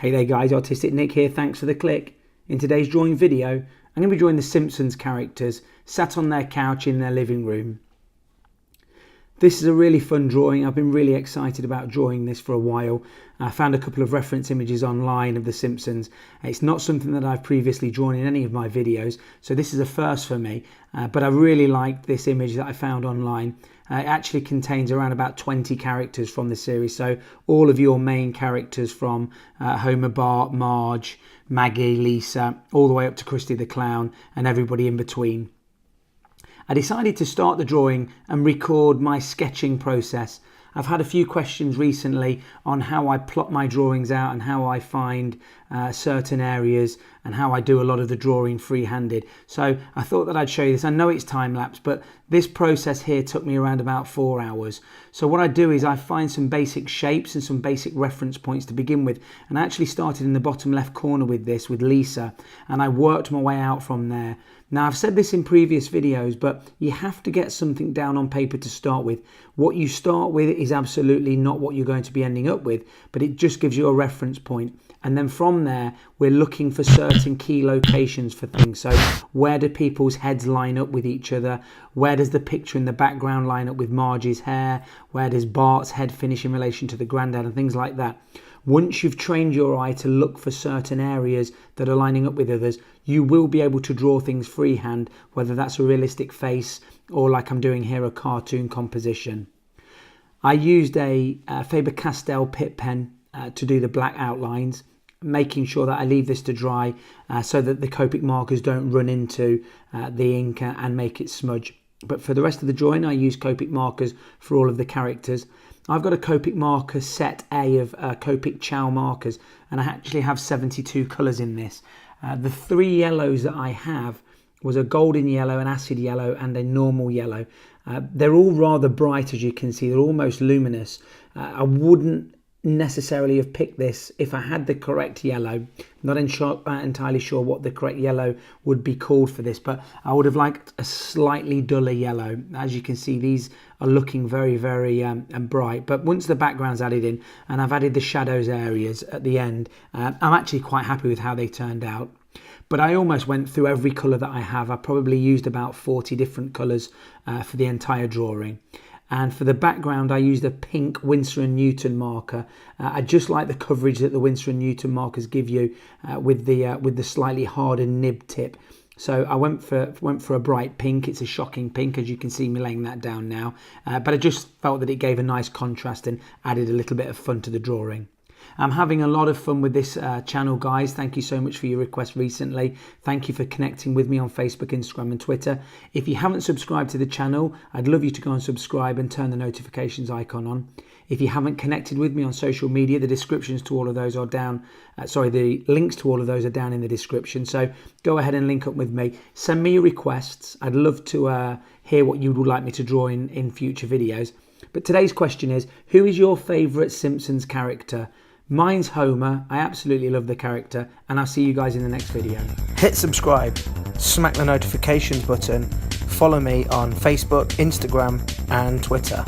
Hey there guys, Artistic Nick here, thanks for the click. In today's drawing video, I'm going to be drawing the Simpsons characters sat on their couch in their living room. This is a really fun drawing. I've been really excited about drawing this for a while. I found a couple of reference images online of the Simpsons. It's not something that I've previously drawn in any of my videos, so this is a first for me, but I really liked this image that I found online. It actually contains around about 20 characters from the series, so all of your main characters from Homer, Bart, Marge, Maggie, Lisa, all the way up to Krusty the Clown and everybody in between. I decided to start the drawing and record my sketching process. I've had a few questions recently on how I plot my drawings out and how I find certain areas and how I do a lot of the drawing free-handed. So I thought that I'd show you this. I know it's time-lapse, but this process here took me around about 4 hours. So what I do is I find some basic shapes and some basic reference points to begin with. And I actually started in the bottom left corner with this, with Lisa, and I worked my way out from there. Now, I've said this in previous videos, but you have to get something down on paper to start with. What you start with is absolutely not what you're going to be ending up with, but it just gives you a reference point. And then from there, we're looking for certain key locations for things. So where do people's heads line up with each other? Where does the picture in the background line up with Marge's hair? Where does Bart's head finish in relation to the granddad and things like that? Once you've trained your eye to look for certain areas that are lining up with others, you will be able to draw things freehand, whether that's a realistic face or, like I'm doing here, a cartoon composition. I used a Faber-Castell Pitt pen to do the black outlines, making sure that I leave this to dry so that the Copic markers don't run into the ink and make it smudge. But for the rest of the drawing, I use Copic markers for all of the characters. I've got a Copic marker set A of Copic Chow markers, and I actually have 72 colours in this. The 3 yellows that I have was a golden yellow, an acid yellow and a normal yellow. They're all rather bright, as you can see. They're almost luminous. I wouldn't necessarily have picked this if I had the correct yellow. Not entirely sure what the correct yellow would be called for this, but I would have liked a slightly duller yellow. As you can see, these are looking very, very bright, but once the background's added in and I've added the shadows areas at the end, I'm actually quite happy with how they turned out. But I almost went through every colour that I have. I probably used about 40 different colours for the entire drawing. And for the background, I used a pink Winsor & Newton marker. I just like the coverage that the Winsor & Newton markers give you with the slightly harder nib tip. So I went for a bright pink. It's a shocking pink, as you can see me laying that down now. But I just felt that it gave a nice contrast and added a little bit of fun to the drawing. I'm having a lot of fun with this channel, guys. Thank you so much for your requests recently. Thank you for connecting with me on Facebook, Instagram and Twitter. If you haven't subscribed to the channel, I'd love you to go and subscribe and turn the notifications icon on. If you haven't connected with me on social media, the descriptions to all of those are down. The links to all of those are down in the description. So go ahead and link up with me. Send me your requests. I'd love to hear what you would like me to draw in future videos. But today's question is, who is your favourite Simpsons character? Mine's Homer. I absolutely love the character, and I'll see you guys in the next video. Hit subscribe, smack the notifications button, follow me on Facebook, Instagram and Twitter.